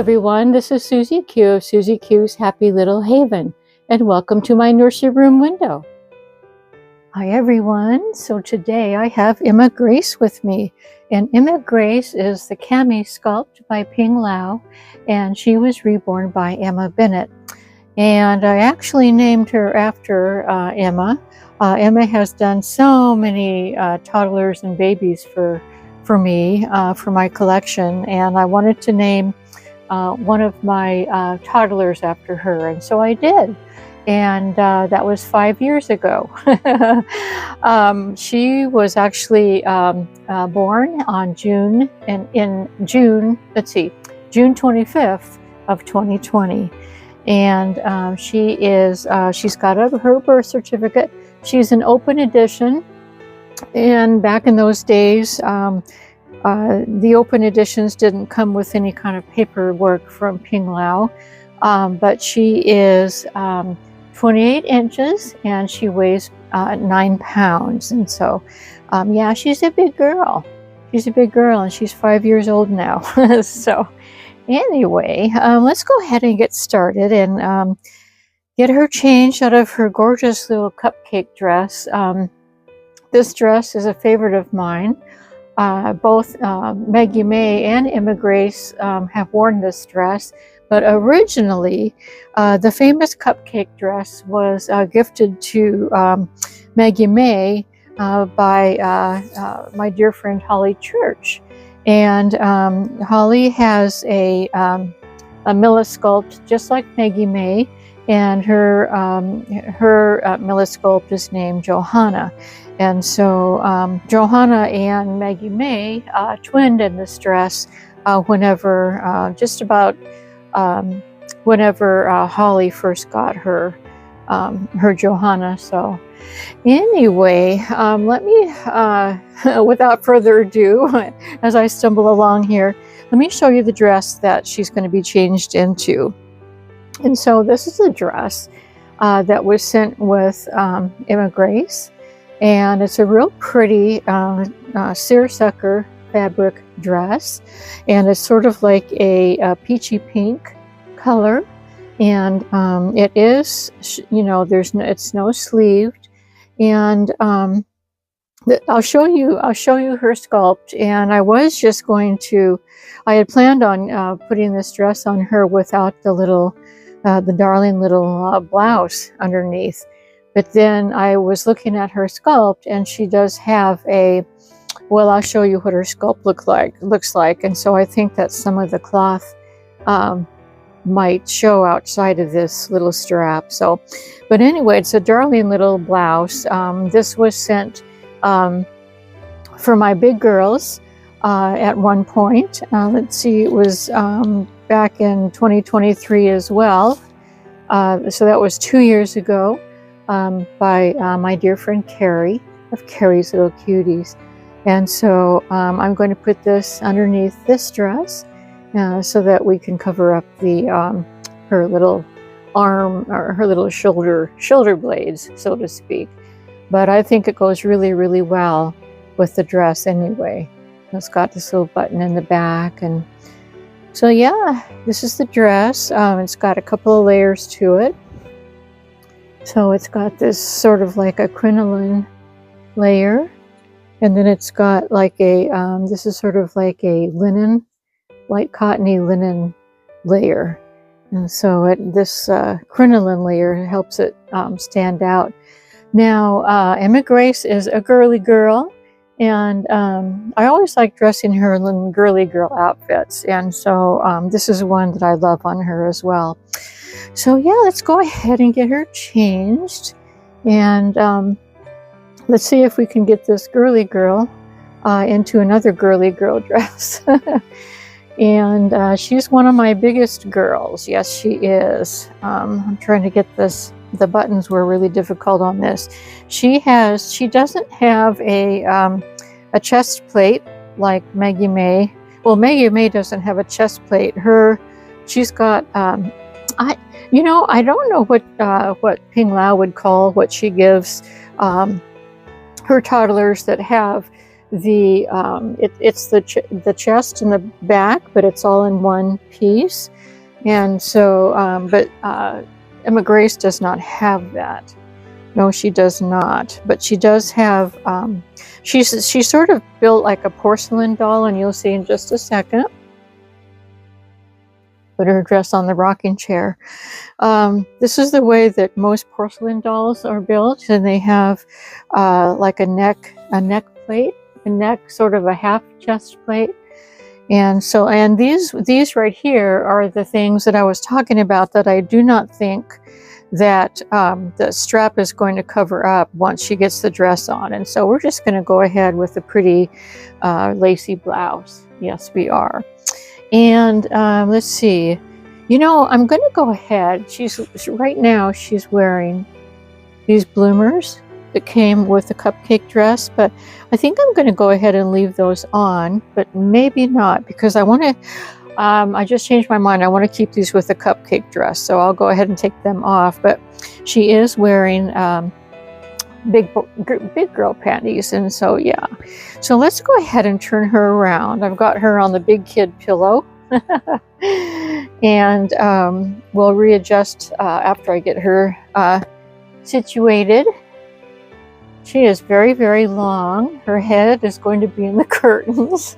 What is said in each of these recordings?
everyone, this is Susie Q of Susie Q's Happy Little Haven, and welcome to my nursery room window. Hi everyone, so today I have Ema Grace with me, and Ema Grace is the Cammi Sculpt by Ping Lau, and she was reborn by Ema Bennett. And I actually named her after Ema. Ema has done so many toddlers and babies for me, for my collection, and I wanted to name one of my toddlers after her, and so I did. And that was 5 years ago. She was actually born on June 25th of 2020. And she's got her birth certificate. She's an open edition. And back in those days, the open editions didn't come with any kind of paperwork from Ping Lau. But she is 28 inches and she weighs 9 pounds. And so, yeah, she's a big girl. She's a big girl and she's 5 years old now. So anyway, let's go ahead and get started and get her changed out of her gorgeous little cupcake dress. This dress is a favorite of mine. Both Maggie May and Ema Grace have worn this dress. But originally, the famous cupcake dress was gifted to Maggie May by my dear friend Holly Church. And Holly has a Milla Sculpt just like Maggie May, and her Milla Sculpt is named Johanna. And so Johanna and Maggie May twinned in this dress whenever, just about whenever Holly first got her Johanna. So anyway, let me, without further ado, as I stumble along here, let me show you the dress that she's going to be changed into. And so this is a dress that was sent with Ema Grace, and it's a real pretty seersucker fabric dress, and it's sort of like a peachy pink color, and it is, you know, it's no sleeved, and I'll show you her sculpt. And I was just I had planned on putting this dress on her without the darling little blouse underneath, but then I was looking at her sculpt, and she does have well, I'll show you what her sculpt looks like. And so I think that some of the cloth might show outside of this little strap. So, but anyway, it's a darling little blouse. This was sent for my big girls at one point. Let's see, it was back in 2023 as well. So that was 2 years ago by my dear friend Carrie of Carrie's Little Cuties. And so I'm going to put this underneath this dress so that we can cover up her little arm, or her little shoulder blades, so to speak. But I think it goes really, really well with the dress anyway. It's got this little button in the back. And so yeah, this is the dress. It's got a couple of layers to it. So it's got this sort of like a crinoline layer. And then it's got like this is sort of like a linen, light cottony linen layer. And so this crinoline layer helps it stand out. Now, Ema Grace is a girly girl, and I always like dressing her in girly girl outfits. And so this is one that I love on her as well. So yeah, let's go ahead and get her changed. And let's see if we can get this girly girl into another girly girl dress. And she's one of my biggest girls. Yes, she is. I'm trying to get this. The buttons were really difficult on this. She doesn't have a chest plate like Maggie May. Well, Maggie May doesn't have a chest plate. She's got, I don't know what Ping Lau would call what she gives her toddlers that have it's the chest and the back, but it's all in one piece. And so, but Ema Grace does not have that. No, she does not. But she does have, she's sort of built like a porcelain doll, and you'll see in just a second. Put her dress on the rocking chair. This is the way that most porcelain dolls are built, and they have like a neck plate, a neck, sort of a half chest plate. And so, and these right here are the things that I was talking about that I do not think that the strap is going to cover up once she gets the dress on. And so we're just going to go ahead with a pretty lacy blouse. Yes, we are. And let's see. You know, I'm going to go ahead. Right now she's wearing these bloomers that came with the cupcake dress, but I think I'm going to go ahead and leave those on, but maybe not, because I want to, I just changed my mind. I want to keep these with the cupcake dress, so I'll go ahead and take them off. But she is wearing big girl panties, and so yeah. So let's go ahead and turn her around. I've got her on the big kid pillow. And we'll readjust after I get her situated. She is very, very long. Her head is going to be in the curtains.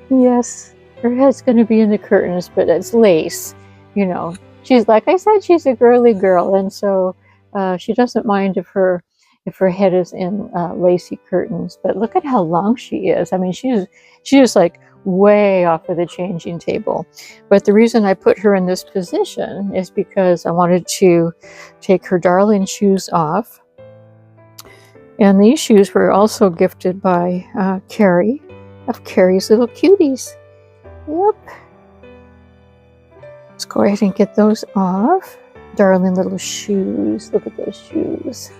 Yes, her head's going to be in the curtains, but it's lace. You know, she's, like I said, she's a girly girl, and so she doesn't mind if her head is in lacy curtains. But look at how long she is. I mean, she's like way off of the changing table. But the reason I put her in this position is because I wanted to take her darling shoes off. And these shoes were also gifted by Carrie, of Carrie's Little Cuties. Yep. Let's go ahead and get those off. Darling little shoes. Look at those shoes.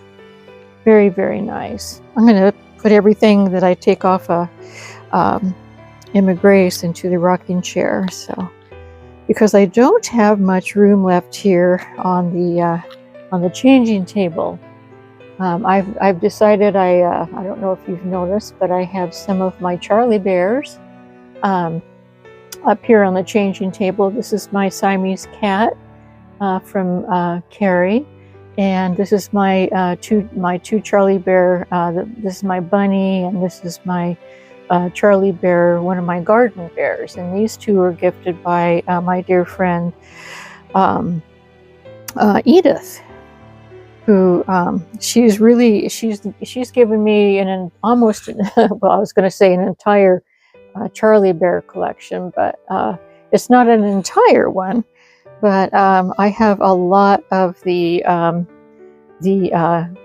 Very, very nice. I'm going to put everything that I take off Ema Grace into the rocking chair. So, because I don't have much room left here on the changing table. I've decided I don't know if you've noticed, but I have some of my Charlie bears up here on the changing table. This is my Siamese cat from Carrie, and this is my two Charlie bear. This is my bunny, and this is my Charlie bear, one of my garden bears. And these two were gifted by my dear friend Edith, who she's given me an almost well, I was going to say an entire Charlie bear collection, but it's not an entire one. But I have a lot of the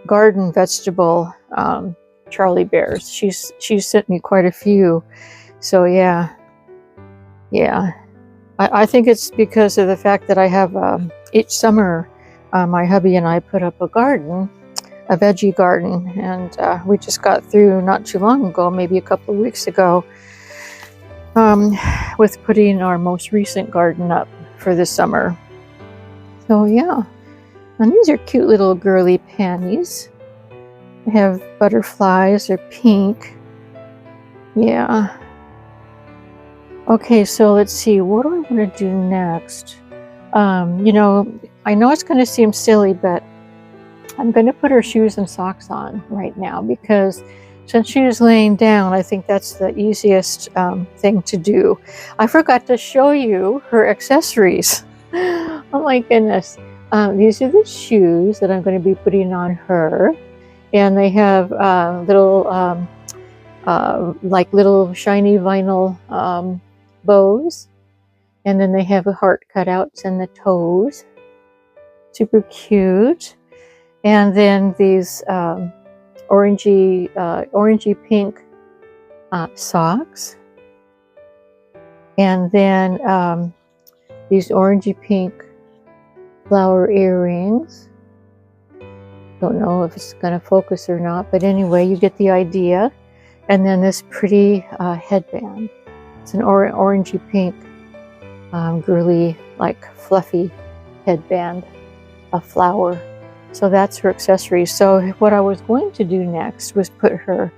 garden vegetable Charlie bears. She's sent me quite a few. So yeah. I think it's because of the fact that I have each summer. My hubby and I put up a garden, a veggie garden, and we just got through not too long ago, maybe a couple of weeks ago, with putting our most recent garden up for the summer. So yeah, and these are cute little girly panties. They have butterflies, they're pink. Yeah. Okay, so let's see, what do I want to do next? You know, I know it's going to seem silly, but I'm going to put her shoes and socks on right now, because since she is laying down, I think that's the easiest thing to do. I forgot to show you her accessories. Oh my goodness. These are the shoes that I'm going to be putting on her. And they have like little shiny vinyl bows. And then they have heart cutouts in the toes. Super cute. And then these orangey pink socks. And then these orangey pink flower earrings. Don't know if it's going to focus or not, but anyway, you get the idea. And then this pretty headband. It's an orangey pink, girly, like fluffy headband, a flower. So that's her accessories. So what I was going to do next was put her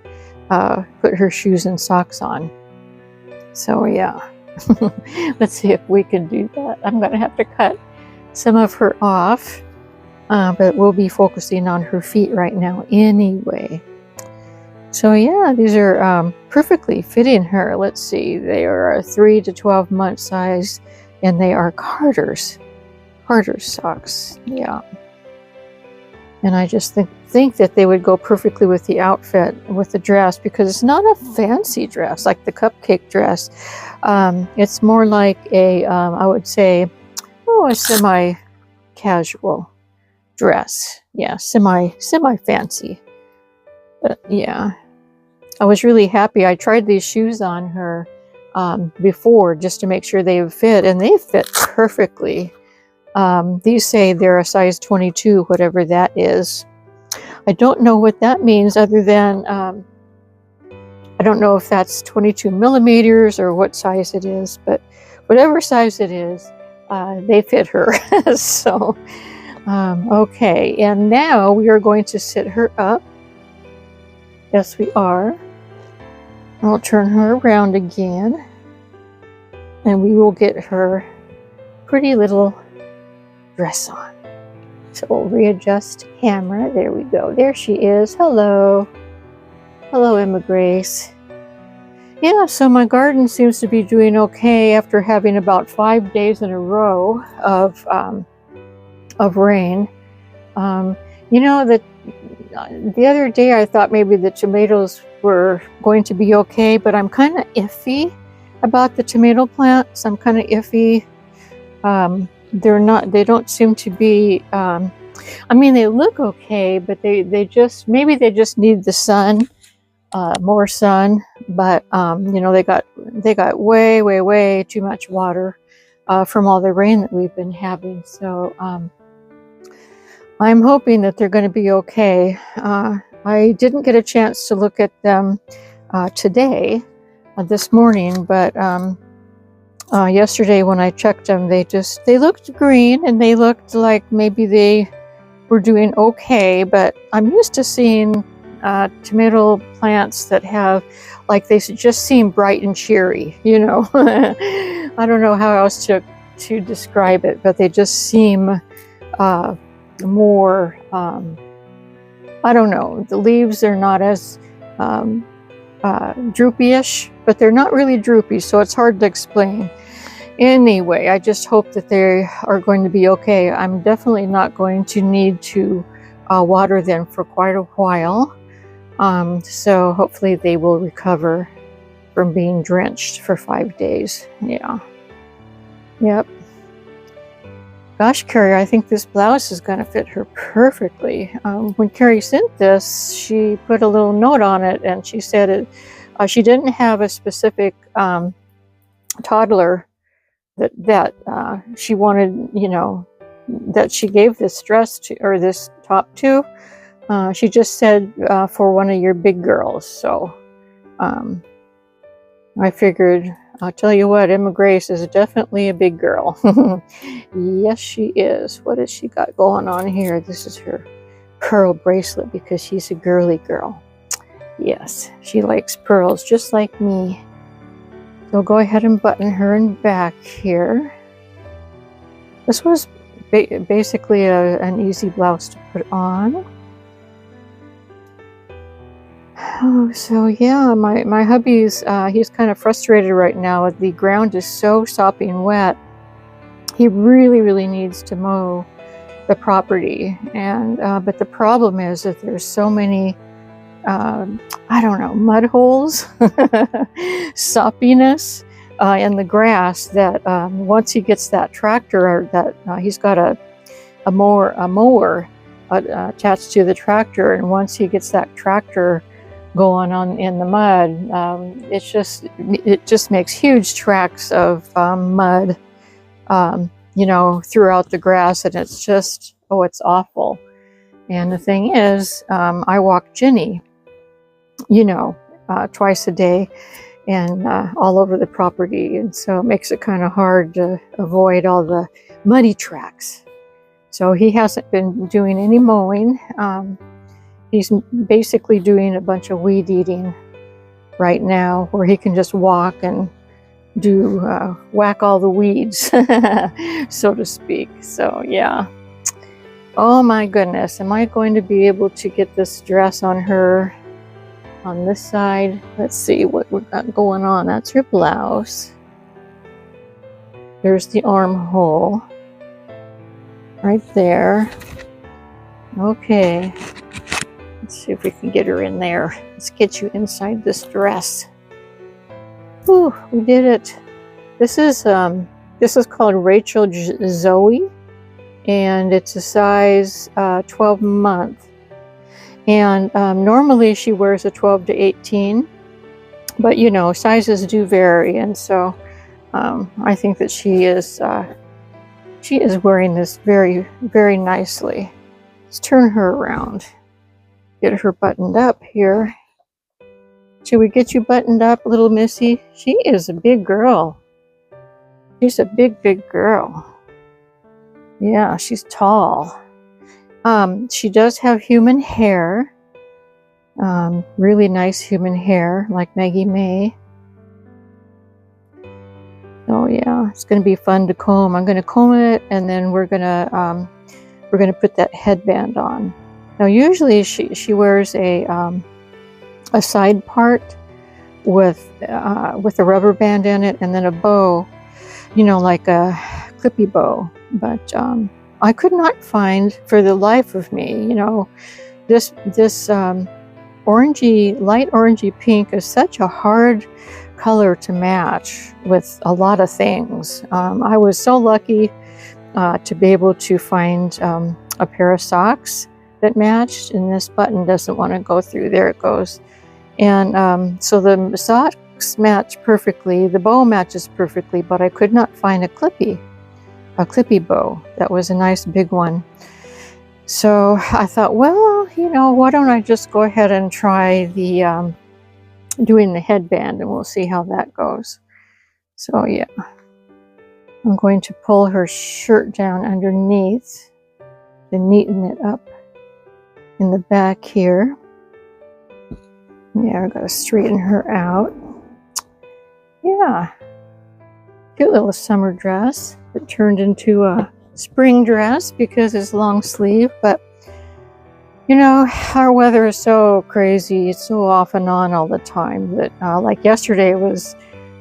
shoes and socks on. So yeah, Let's see if we can do that. I'm going to have to cut some of her off, but we'll be focusing on her feet right now anyway. So yeah, these are perfectly fitting her. Let's see, they are 3 to 12 month size, and they are Carter's socks. Yeah. And I just think that they would go perfectly with the outfit, with the dress, because it's not a fancy dress like the cupcake dress. It's more like a, I would say, a semi-casual dress. Yeah, semi-fancy. But yeah, I was really happy. I tried these shoes on her before just to make sure they would fit, and they fit perfectly. These say they're a size 22, whatever that is. I don't know what that means, other than I don't know if that's 22 millimeters or what size it is, but whatever size it is, they fit her. So, okay, and now we are going to sit her up. Yes, we are. I'll turn her around again, and we will get her pretty little dress on. So we'll readjust camera. There we go. There she is. Hello. Hello, Ema Grace. Yeah, so my garden seems to be doing okay after having about 5 days in a row of rain. You know, the other day I thought maybe the tomatoes were going to be okay, but I'm kind of iffy about the tomato plants. I'm kind of iffy. They don't seem to be, I mean, they look okay, but maybe they just need the sun, more sun, but, you know, they got way too much water, from all the rain that we've been having. So, I'm hoping that they're going to be okay. I didn't get a chance to look at them, today, this morning, but, yesterday when I checked them, they looked green, and they looked like maybe they were doing okay, but I'm used to seeing tomato plants that have, like, they just seem bright and cheery, you know. I don't know how else to describe it, but they just seem more, I don't know, the leaves are not as droopy-ish, but they're not really droopy, so it's hard to explain. Anyway, I just hope that they are going to be okay. I'm definitely not going to need to water them for quite a while, so hopefully they will recover from being drenched for 5 days. Yeah. Yep. Gosh, Carrie, I think this blouse is going to fit her perfectly. When Carrie sent this, she put a little note on it, and she said she didn't have a specific toddler that she wanted, you know, that she gave this dress to, or this top to. She just said for one of your big girls. So I figured, I'll tell you what, Ema Grace is definitely a big girl. Yes, she is. What has she got going on here? This is her pearl bracelet, because she's a girly girl. Yes, she likes pearls just like me. So go ahead and button her in back here. This was basically an easy blouse to put on. Oh, so yeah, my hubby's, he's kind of frustrated right now. The ground is so sopping wet. He really needs to mow the property, and but the problem is that there's so many, I don't know, mud holes, soppiness in the grass, that once he gets that tractor, or that he's got a mower attached to the tractor, and once he gets that tractor going on in the mud, it just makes huge tracks of mud, you know, throughout the grass, and it's just, oh, it's awful. And the thing is, I walk Ginny, you know, twice a day, and all over the property, and so it makes it kind of hard to avoid all the muddy tracks. So he hasn't been doing any mowing. He's basically doing a bunch of weed eating right now, where he can just walk and do whack all the weeds, so to speak. So yeah. Oh my goodness, am I going to be able to get this dress on her on this side? Let's see what we've got going on. That's her blouse. There's the armhole right there. Okay, let's see if we can get her in there. Let's get you inside this dress. Whew, we did it. This is called Rachel Zoe, and it's a size 12 month. And normally she wears a 12 to 18, but you know, sizes do vary, and so I think that she is wearing this very, very nicely. Let's turn her around, get her buttoned up here. Should we get you buttoned up, little Missy? She is a big girl. She's a big, big girl. Yeah, she's tall. She does have human hair. Really nice human hair, like Maggie May. So yeah, it's going to be fun to comb. I'm going to comb it, and then we're going to put that headband on. Now, usually she wears a side part with a rubber band in it, and then a bow, you know, like a clippy bow. But I could not find, for the life of me, you know, this orangey, light orangey pink is such a hard color to match with a lot of things. I was so lucky to be able to find a pair of socks that matched, and this button doesn't want to go through. There it goes. And so the socks match perfectly, the bow matches perfectly, but I could not find a clippy bow that was a nice big one. So I thought, well, you know, why don't I just go ahead and try the doing the headband, and we'll see how that goes. So yeah, I'm going to pull her shirt down underneath to neaten it up in the back here. Yeah, I've got to straighten her out. Yeah, cute little summer dress. It turned into a spring dress because it's long sleeve, but you know, our weather is so crazy. It's so off and on all the time that like yesterday it was,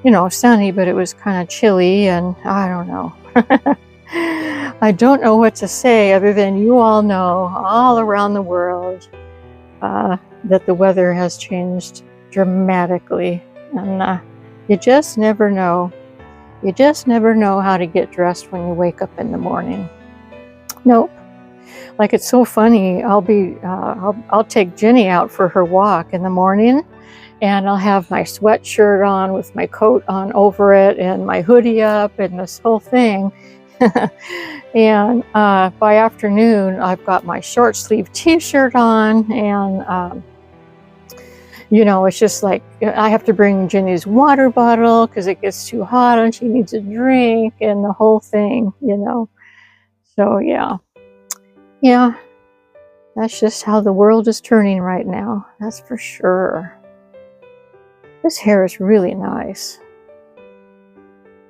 you know, sunny, but it was kind of chilly, and I don't know. I don't know what to say other than you all know all around the world that the weather has changed dramatically, and you just never know. You just never know how to get dressed when you wake up in the morning. Nope. Like, it's so funny. I'll take Jenny out for her walk in the morning, and I'll have my sweatshirt on with my coat on over it and my hoodie up and this whole thing. And by afternoon, I've got my short sleeve t-shirt on, and you know, it's just like I have to bring Jenny's water bottle because it gets too hot and she needs a drink and the whole thing, you know. So yeah. Yeah, that's just how the world is turning right now. That's for sure. This hair is really nice.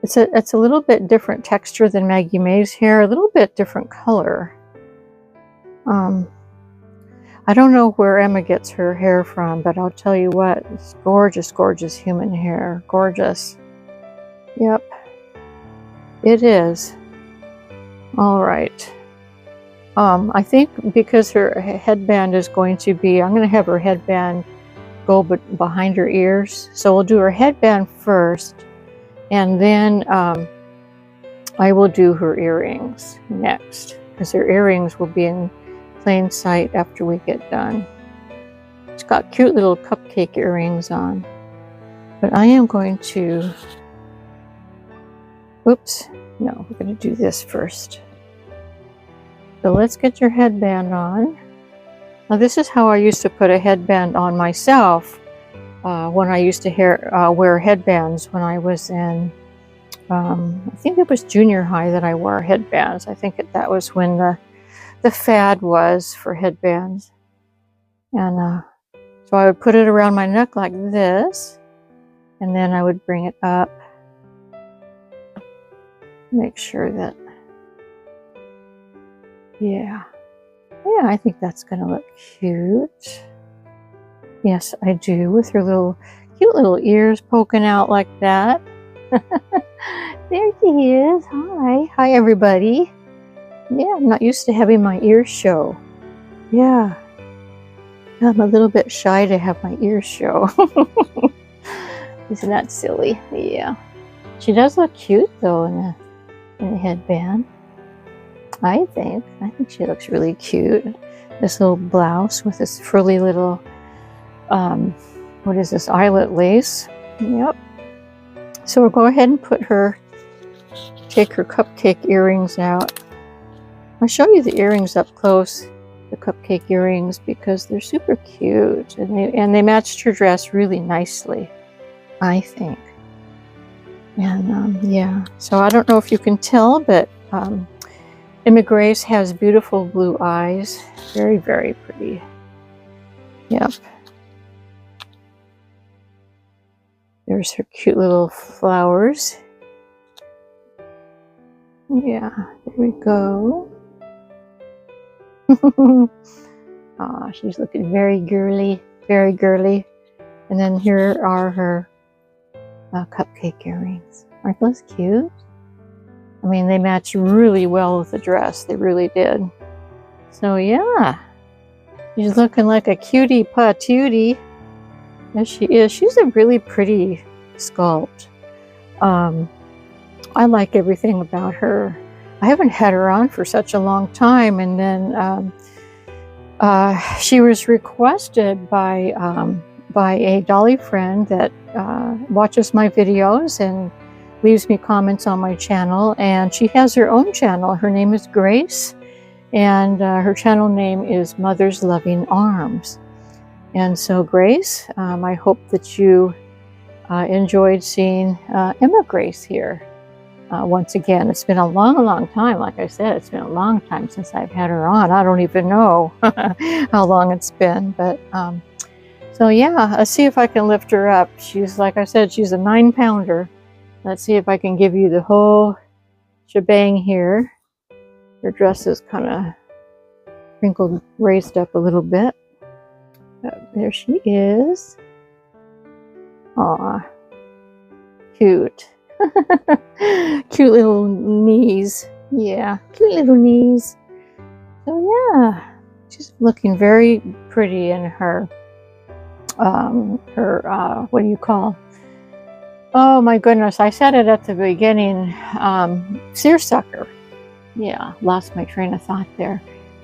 It's a little bit different texture than Maggie May's hair, a little bit different color. I don't know where Emma gets her hair from, but I'll tell you what, it's gorgeous, gorgeous human hair. Gorgeous. Yep, it is. All right. I think because her headband is going to be, I'm going to have her headband go behind her ears. So we'll do her headband first, and then I will do her earrings next, because her earrings will be in plain sight after we get done. She's got cute little cupcake earrings on. But I am going to, oops, no, we're going to do this first. So let's get your headband on. Now this is how I used to put a headband on myself when I used to wear headbands when I was in, I think it was junior high that I wore headbands. I think that was when the fad was for headbands. And so I would put it around my neck like this, and then I would bring it up Make sure that, yeah, I think that's gonna look cute. Yes, I do, with her little cute little ears poking out like that. There she is. Hi everybody. Yeah, I'm not used to having my ears show. Yeah, I'm a little bit shy to have my ears show. Isn't that silly? Yeah, she does look cute though in the headband. I think she looks really cute. This little blouse with this frilly little what is this, eyelet lace? Yep. So we'll go ahead and take her cupcake earrings out. I'll show you the earrings up close, the cupcake earrings, because they're super cute and they matched her dress really nicely, I think. And yeah, so I don't know if you can tell, but Ema Grace has beautiful blue eyes. Very, very pretty. Yep. There's her cute little flowers. Yeah, there we go. Aw, she's looking very girly, very girly. And then here are her cupcake earrings. Aren't those cute? I mean, they match really well with the dress. They really did. So yeah, she's looking like a cutie patootie. Yes, she is. She's a really pretty sculpt. I like everything about her. I haven't had her on for such a long time, and then she was requested by a dolly friend that watches my videos and leaves me comments on my channel, and she has her own channel. Her name is Grace, and her channel name is Mother's Loving Arms. And so Grace, I hope that you enjoyed seeing Ema Grace here. Once again, it's been a long time. Like I said, it's been a long time since I've had her on. I don't even know how long it's been, but so yeah, let's see if I can lift her up. She's, like I said, she's a 9-pounder. Let's see if I can give you the whole shebang here. Her dress is kind of wrinkled, raised up a little bit. There she is. Aw, cute. Cute little knees. Yeah, cute little knees. So yeah, she's looking very pretty in her, what do you call? Oh my goodness, I said it at the beginning. Seersucker. Yeah, lost my train of thought there.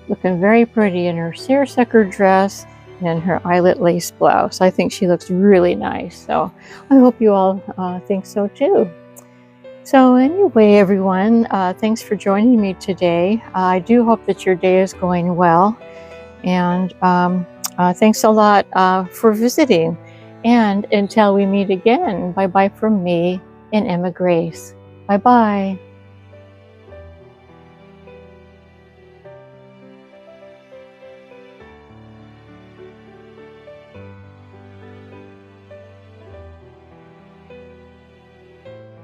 Looking very pretty in her seersucker dress and her eyelet lace blouse. I think she looks really nice. So I hope you all think so too. So anyway, everyone, thanks for joining me today. I do hope that your day is going well. And thanks a lot for visiting. And until we meet again, bye-bye from me and Ema Grace. Bye-bye.